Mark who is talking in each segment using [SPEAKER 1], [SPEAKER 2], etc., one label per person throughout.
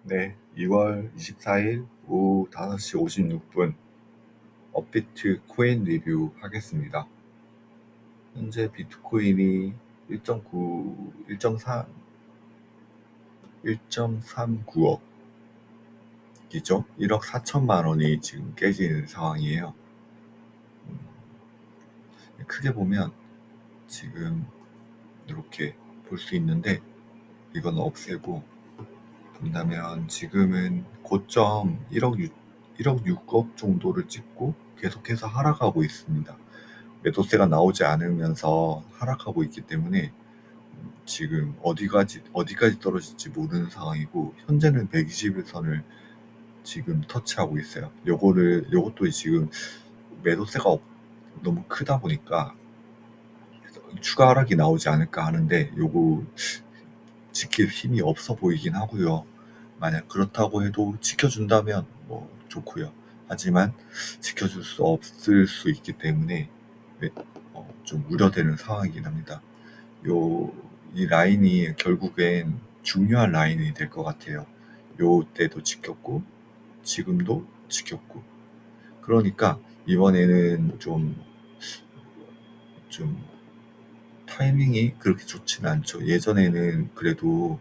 [SPEAKER 1] 네, 2월 24일 오후 5시 56분 업비트 코인 리뷰 하겠습니다. 현재 비트코인이 1.9, 1.3, 1.39억이죠. 1억 4천만 원이 지금 깨지는 상황이에요. 크게 보면 지금 이렇게 볼 수 있는데 이건 없애고 본다면 지금은 고점 1억 6억 정도를 찍고 계속해서 하락하고 있습니다. 매도세가 나오지 않으면서 하락하고 있기 때문에 지금 어디까지 떨어질지 모르는 상황이고, 현재는 121선을 지금 터치하고 있어요. 요것도 지금 매도세가 너무 크다 보니까 추가 하락이 나오지 않을까 하는데, 요거 지킬 힘이 없어 보이긴 하고요. 만약 그렇다고 해도 지켜준다면 뭐 좋고요. 하지만 지켜줄 수 없을 수 있기 때문에 좀 우려되는 상황이긴 합니다. 이 라인이 결국엔 중요한 라인이 될 것 같아요. 요 때도 지켰고, 지금도 지켰고. 그러니까 이번에는 좀 타이밍이 그렇게 좋지는 않죠. 예전에는 그래도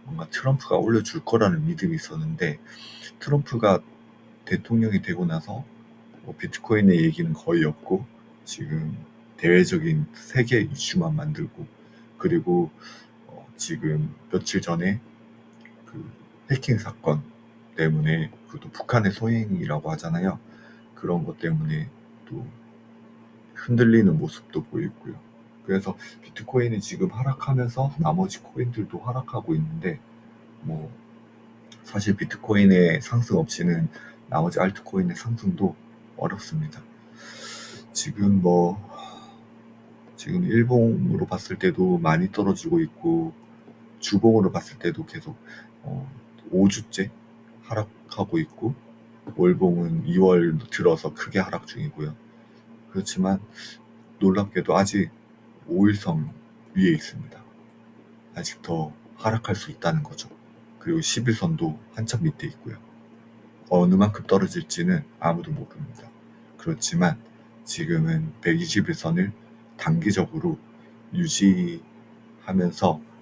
[SPEAKER 1] 뭔가 트럼프가 올려줄 거라는 믿음이 있었는데, 트럼프가 대통령이 되고 나서 비트코인의 얘기는 거의 없고, 지금 대외적인 세계 이슈만 만들고, 그리고 지금 며칠 전에 그 해킹 사건 때문에, 그것도 북한의 소행이라고 하잖아요. 그런 것 때문에 또 흔들리는 모습도 보이고요. 그래서 비트코인이 지금 하락하면서 나머지 코인들도 하락하고 있는데, 뭐 사실 비트코인의 상승 없이는 나머지 알트코인의 상승도 어렵습니다. 지금 지금 일봉으로 봤을 때도 많이 떨어지고 있고, 주봉으로 봤을 때도 계속 5주째 하락하고 있고, 월봉은 2월 들어서 크게 하락 중이고요. 그렇지만 놀랍게도 아직 5일선 위에 있습니다. 아직 더 하락할 수 있다는 거죠. 그리고 10일선도 한참 밑에 있고요. 어느 만큼 떨어질지는 아무도 모릅니다. 그렇지만 지금은 121선을 단기적으로 유지하면서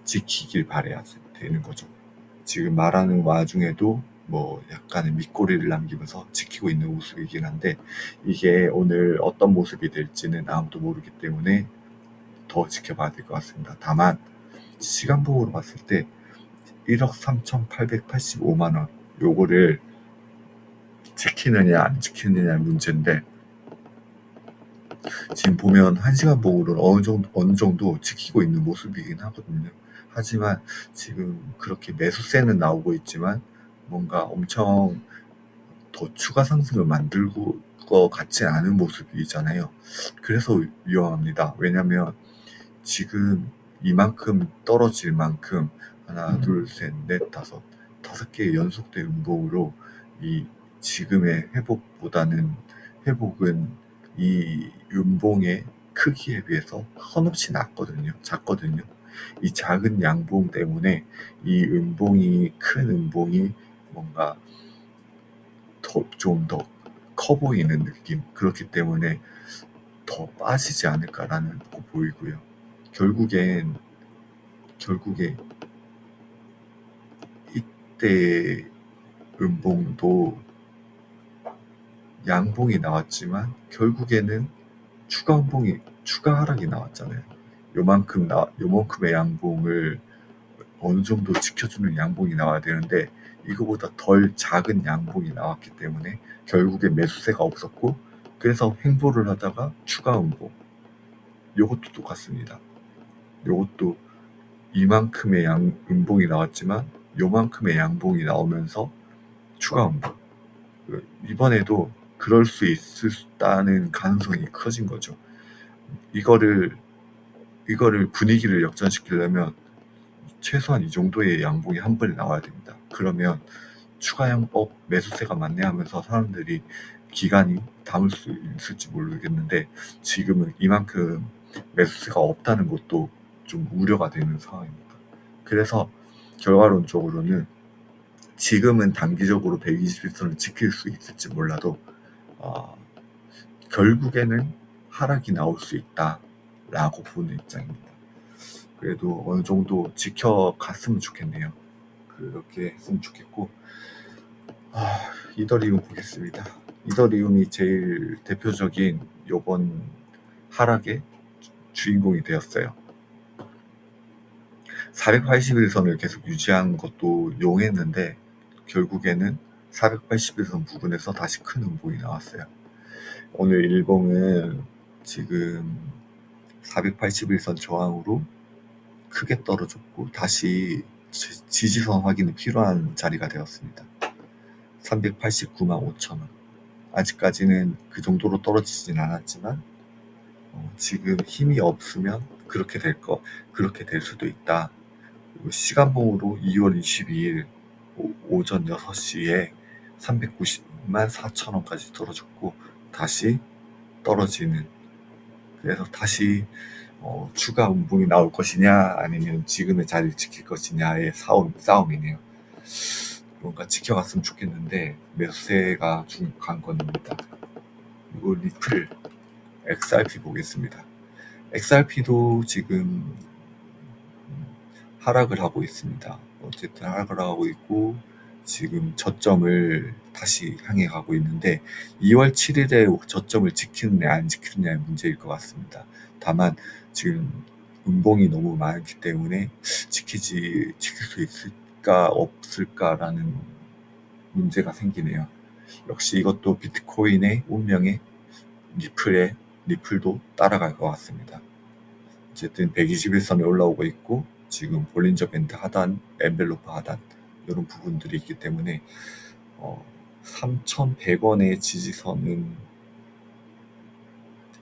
[SPEAKER 1] 지키길 바라야 되는 거죠. 지금 말하는 와중에도 약간의 밑꼬리를 남기면서 지키고 있는 모습이긴 한데, 이게 오늘 어떤 모습이 될지는 아무도 모르기 때문에 더 지켜봐야 될 것 같습니다. 다만 시간봉으로 봤을 때 1억 3,885만 원, 요거를 지키느냐 안 지키느냐의 문제인데, 지금 보면 1시간 봉으로는 어느 정도 지키고 있는 모습이긴 하거든요. 하지만 지금 그렇게 매수세는 나오고 있지만 뭔가 엄청 더 추가 상승을 만들고 것 같지 않은 모습이잖아요. 그래서 위험합니다. 왜냐면 지금 이만큼 떨어질 만큼 하나, 둘, 셋, 넷, 다섯 개의 연속된 음봉으로 이 지금의 회복은 이 음봉의 크기에 비해서 한없이 작거든요. 이 작은 양봉 때문에 이 큰 음봉이 뭔가 좀 더 커 보이는 느낌. 그렇기 때문에 더 빠지지 않을까라는 거 보이고요. 결국에 이때 음봉도 양봉이 나왔지만 결국에는 추가 하락이 나왔잖아요. 요만큼의 양봉을 어느 정도 지켜주는 양봉이 나와야 되는데, 이거보다 덜 작은 양봉이 나왔기 때문에 결국에 매수세가 없었고, 그래서 횡보를 하다가 추가 음봉. 요것도 똑같습니다. 요것도 이만큼의 음봉이 나왔지만 요만큼의 양봉이 나오면서 추가 음봉. 이번에도 그럴 수 있다는 가능성이 커진 거죠. 이거를 분위기를 역전시키려면 최소한 이 정도의 양봉이 한 번에 나와야 됩니다. 그러면 추가 양법 매수세가 맞네 하면서 사람들이 기간이 담을 수 있을지 모르겠는데, 지금은 이만큼 매수세가 없다는 것도 좀 우려가 되는 상황입니다. 그래서 결과론적으로는 지금은 단기적으로 121선을 지킬 수 있을지 몰라도 결국에는 하락이 나올 수 있다라고 보는 입장입니다. 그래도 어느 정도 지켜갔으면 좋겠네요. 그렇게 했으면 좋겠고, 이더리움 보겠습니다. 이더리움이 제일 대표적인 요번 하락의 주인공이 되었어요. 481선을 계속 유지한 것도 용했는데 결국에는 481선 부근에서 다시 큰 음봉이 나왔어요. 오늘 일봉은 지금 481선 저항으로 크게 떨어졌고 다시 지지선 확인이 필요한 자리가 되었습니다. 389만 5천원. 아직까지는 그 정도로 떨어지진 않았지만 지금 힘이 없으면 그렇게 될 수도 있다. 시간봉으로 2월 22일 오전 6시에 390만 4천원까지 떨어졌고 다시 떨어지는, 그래서 다시 추가 음봉이 나올 것이냐 아니면 지금의 자리를 지킬 것이냐의 싸움이네요. 뭔가 지켜갔으면 좋겠는데 매수세가 중요한 관건입니다. 그리고 리플 XRP 보겠습니다. XRP도 지금 하락을 하고 있습니다. 어쨌든 하락을 하고 있고 지금 저점을 다시 향해 가고 있는데 2월 7일에 저점을 지키느냐 안 지키느냐의 문제일 것 같습니다. 다만 지금 음봉이 너무 많기 때문에 지킬 수 있을까 없을까라는 문제가 생기네요. 역시 이것도 비트코인의 운명에 리플도 따라갈 것 같습니다. 어쨌든 121선에 올라오고 있고 지금 볼린저 밴드 하단, 엔벨로프 하단 이런 부분들이 있기 때문에 3,100원의 지지선은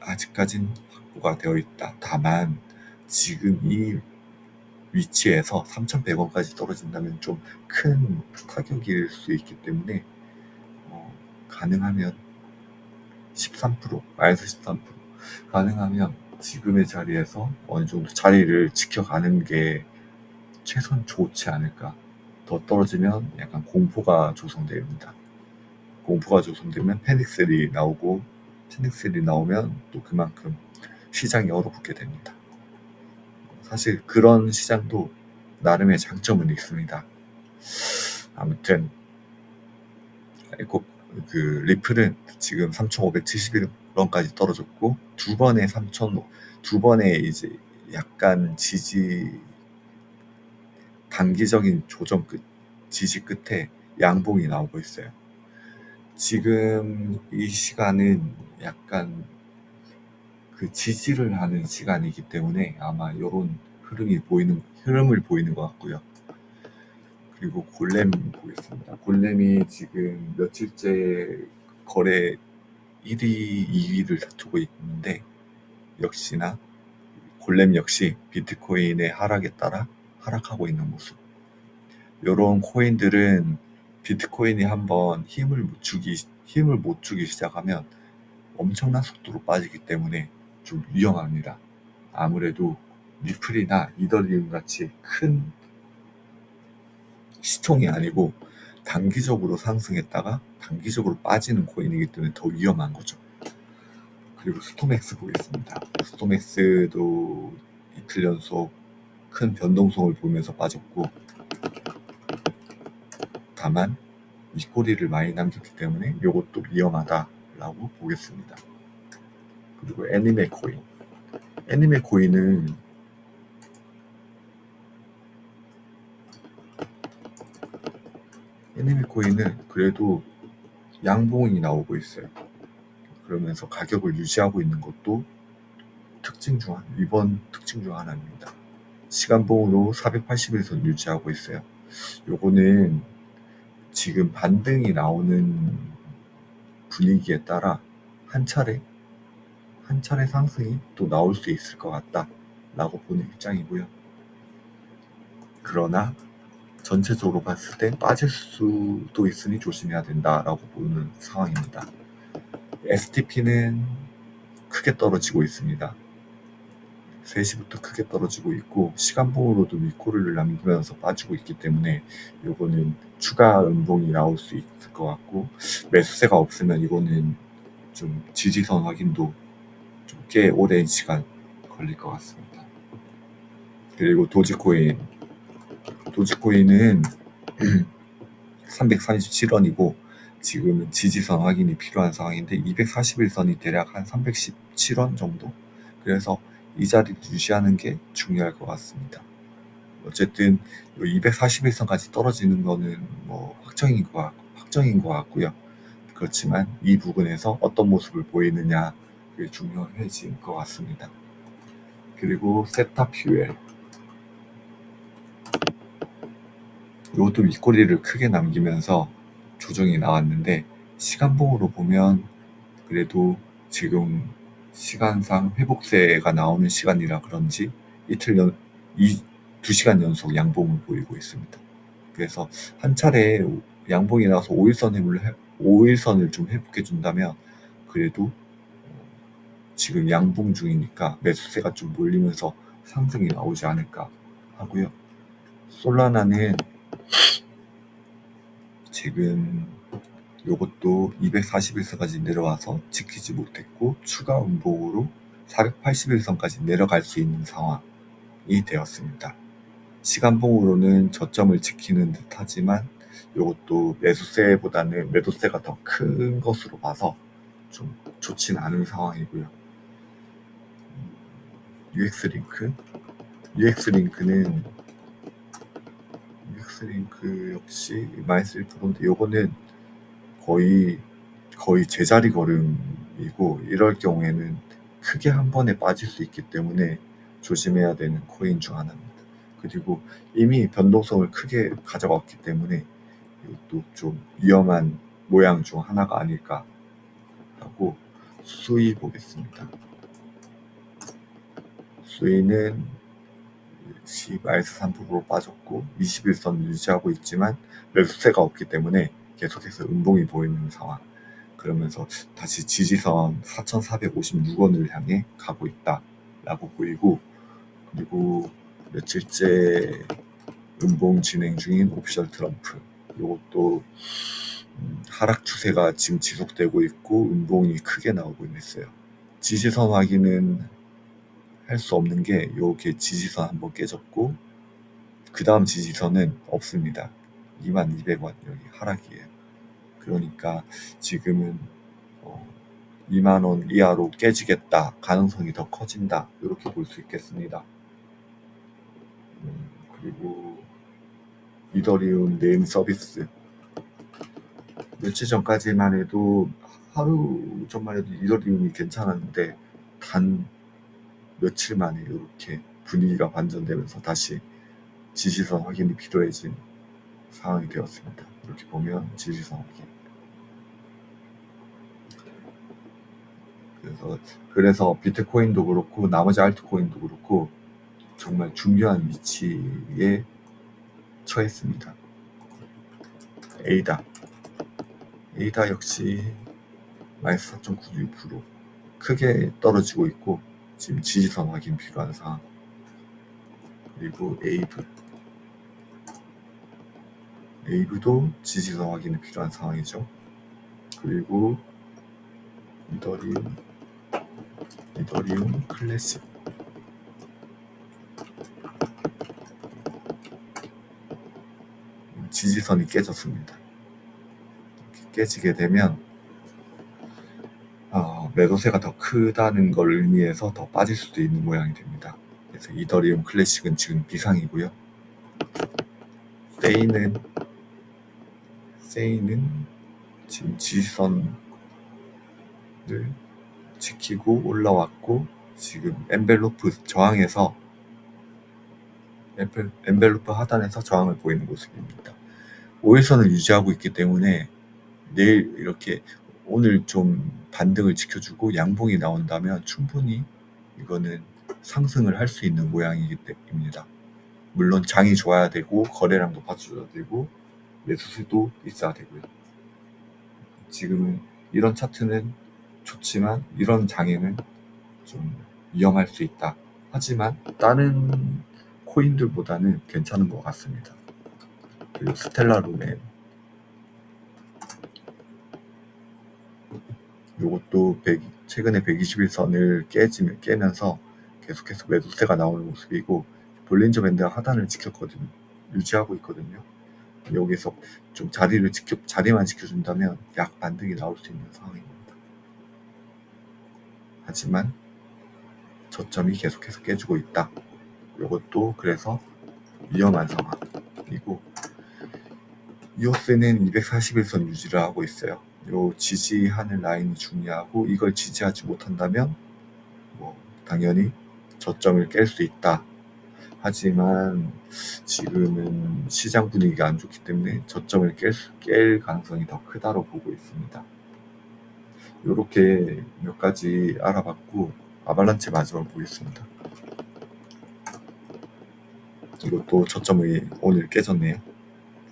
[SPEAKER 1] 아직까진 확보가 되어 있다. 다만 지금 이 위치에서 3,100원까지 떨어진다면 좀 큰 타격일 수 있기 때문에 가능하면 13%, 마이너스 13%, 가능하면 지금의 자리에서 어느 정도 자리를 지켜가는 게 최선 좋지 않을까. 더 떨어지면 약간 공포가 조성됩니다. 공포가 조성되면 패닉셀이 나오고, 패닉셀이 나오면 또 그만큼 시장이 얼어붙게 됩니다. 사실 그런 시장도 나름의 장점은 있습니다. 아무튼 그 리플은 지금 3,571원까지 떨어졌고 두 번의 이제 약간 단기적인 조정 지지 끝에 양봉이 나오고 있어요. 지금 이 시간은 약간 그 지지를 하는 시간이기 때문에 아마 이런 흐름을 보이는 것 같고요. 그리고 골렘 보겠습니다. 골렘이 지금 며칠째 거래 1위, 2위를 다투고 있는데 역시나 골렘 역시 비트코인의 하락에 따라 하락하고 있는 모습. 이런 코인들은 비트코인이 한번 힘을 못 주기 시작하면 엄청난 속도로 빠지기 때문에 좀 위험합니다. 아무래도 리플이나 이더리움 같이 큰 시총이 아니고 단기적으로 상승했다가 단기적으로 빠지는 코인이기 때문에 더 위험한 거죠. 그리고 스톰엑스 보겠습니다. 스톰엑스도 이틀 연속 큰 변동성을 보이면서 빠졌고, 다만 윗꼬리를 많이 남겼기 때문에 이것도 위험하다라고 보겠습니다. 그리고 애니메 코인은 그래도 양봉이 나오고 있어요. 그러면서 가격을 유지하고 있는 것도 이번 특징 중 하나입니다. 시간봉으로 481선 유지하고 있어요. 요거는 지금 반등이 나오는 분위기에 따라 한 차례 상승이 또 나올 수 있을 것 같다라고 보는 입장이고요. 그러나 전체적으로 봤을 때 빠질 수도 있으니 조심해야 된다라고 보는 상황입니다. STP는 크게 떨어지고 있습니다. 3시부터 크게 떨어지고 있고 시간봉으로도 윗꼬리를 남기면서 빠지고 있기 때문에 요거는 추가 음봉이 나올 수 있을 것 같고, 매수세가 없으면 이거는 좀 지지선 확인도 좀 꽤 오랜 시간 걸릴 것 같습니다. 그리고 도지코인은 337원이고 지금은 지지선 확인이 필요한 상황인데 241선이 대략 한 317원 정도, 그래서 이 자리를 유지하는 게 중요할 것 같습니다. 어쨌든 241선까지 떨어지는 거는 뭐 확정인 것 같고요. 그렇지만 이 부분에서 어떤 모습을 보이느냐, 그게 중요해질 것 같습니다. 그리고 세타퓨엘, 이것도 윗꼬리를 크게 남기면서 조정이 나왔는데 시간봉으로 보면 그래도 지금 시간상 회복세가 나오는 시간이라 그런지 2시간 연속 양봉을 보이고 있습니다. 그래서 한 차례 양봉이 나와서 5일선을 좀 회복해 준다면 그래도 지금 양봉 중이니까 매수세가 좀 몰리면서 상승이 나오지 않을까 하고요. 솔라나는 지금 요것도 241선까지 내려와서 지키지 못했고 추가 음봉으로 481선까지 내려갈 수 있는 상황이 되었습니다. 시간봉으로는 저점을 지키는 듯 하지만 요것도 매도세가 더 큰 것으로 봐서 좀 좋진 않은 상황이고요. UX링크 역시 마이너스 1%인데 요거는 거의 제자리 걸음이고 이럴 경우에는 크게 한 번에 빠질 수 있기 때문에 조심해야 되는 코인 중 하나입니다. 그리고 이미 변동성을 크게 가져갔기 때문에 이것도 좀 위험한 모양 중 하나가 아닐까 하고, 수위 보겠습니다. 수위는 마이너스 3%로 빠졌고 21선 유지하고 있지만 매수세가 없기 때문에 계속해서 음봉이 보이는 상황. 그러면서 다시 지지선 4,456원을 향해 가고 있다라고 보이고, 그리고 며칠째 음봉 진행 중인 오피셜 트럼프, 이것도 하락 추세가 지금 지속되고 있고 음봉이 크게 나오고 있어요. 지지선 확인은 할 수 없는 게 요게 지지선 한번 깨졌고 그 다음 지지선은 없습니다. 22,000원 여기 하락이에요. 그러니까 지금은 2만원 이하로 깨지겠다, 가능성이 더 커진다, 이렇게 볼 수 있겠습니다. 그리고 이더리움 네임 서비스, 며칠 전까지만 해도 하루 전만 해도 이더리움이 괜찮았는데 단 며칠 만에 이렇게 분위기가 반전되면서 다시 지지선 확인이 필요해진 상황이 되었습니다. 이렇게 보면 지지선 확인. 그래서 비트코인도 그렇고 나머지 알트코인도 그렇고 정말 중요한 위치에 처했습니다. 에이다 역시 마이너스 4.96% 크게 떨어지고 있고 지금 지지선 확인 필요한 상황. 그리고 에이브도 지지선 확인이 필요한 상황이죠. 그리고 이더리움 클래식, 지지선이 깨졌습니다. 깨지게 되면 매도세가 더 크다는 걸 의미해서 더 빠질 수도 있는 모양이 됩니다. 그래서 이더리움 클래식은 지금 비상이고요. 세이는 지금 지지선을 지키고 올라왔고 지금 엔벨로프 하단에서 저항을 보이는 모습입니다. 5일선을 유지하고 있기 때문에 내일 이렇게 오늘 좀 반등을 지켜주고 양봉이 나온다면 충분히 이거는 상승을 할 수 있는 모양입니다. 물론 장이 좋아야 되고 거래량도 받쳐줘야 되고 매수세도 있어야 되고요. 지금은 이런 차트는 좋지만 이런 장에는 좀 위험할 수 있다 하지만 다른 코인들보다는 괜찮은 것 같습니다. 그리고 스텔라룸에 요것도 최근에 121선을 깨면서 계속해서 매도세가 나오는 모습이고, 볼린저 밴드가 하단을 지켰거든요. 유지하고 있거든요. 여기서 좀 자리만 지켜준다면 약 반등이 나올 수 있는 상황입니다. 하지만 저점이 계속해서 깨지고 있다. 이것도 그래서 위험한 상황이고, 이오스는 241선 유지를 하고 있어요. 요 지지하는 라인이 중요하고, 이걸 지지하지 못한다면 뭐 당연히 저점을 깰 수 있다. 하지만 지금은 시장 분위기가 안 좋기 때문에 저점을 깰 가능성이 더 크다로 보고 있습니다. 이렇게 몇 가지 알아봤고, 아발란체 마지막으로 보겠습니다. 이것도 저점이 오늘 깨졌네요.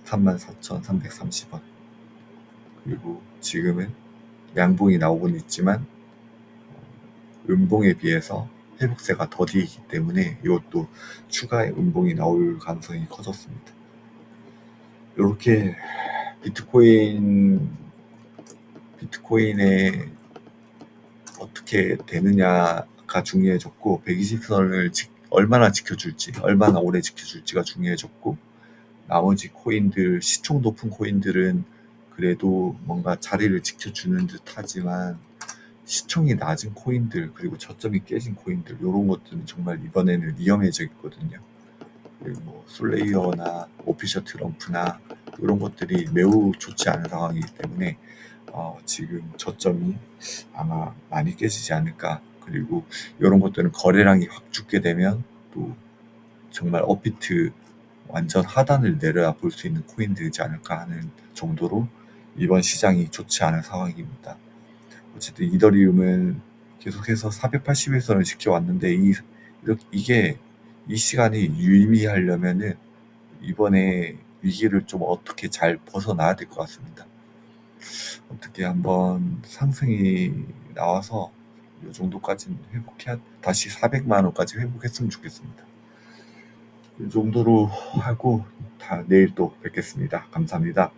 [SPEAKER 1] 34,330원. 그리고 지금은 양봉이 나오곤 있지만 음봉에 비해서 회복세가 더디기 때문에 이것도 추가의 음봉이 나올 가능성이 커졌습니다. 이렇게 비트코인에 어떻게 되느냐가 중요해졌고, 120선을 얼마나 지켜줄지, 얼마나 오래 지켜줄지가 중요해졌고, 나머지 코인들, 시총 높은 코인들은 그래도 뭔가 자리를 지켜주는 듯 하지만, 시총이 낮은 코인들, 그리고 저점이 깨진 코인들, 이런 것들은 정말 이번에는 위험해져 있거든요. 그리고 뭐 솔레이어나 오피셜 트럼프나 이런 것들이 매우 좋지 않은 상황이기 때문에 지금 저점이 아마 많이 깨지지 않을까. 그리고 이런 것들은 거래량이 확 죽게 되면 또 정말 업비트 완전 하단을 내려야 볼 수 있는 코인들이지 않을까 하는 정도로 이번 시장이 좋지 않은 상황입니다. 어쨌든 이더리움은 계속해서 481선을 지켜왔는데, 이게 이 시간이 유의미하려면은 이번에 위기를 좀 어떻게 잘 벗어나야 될 것 같습니다. 어떻게 한번 상승이 나와서 이 정도까지는 다시 400만 원까지 회복했으면 좋겠습니다. 이 정도로 하고 내일 또 뵙겠습니다. 감사합니다.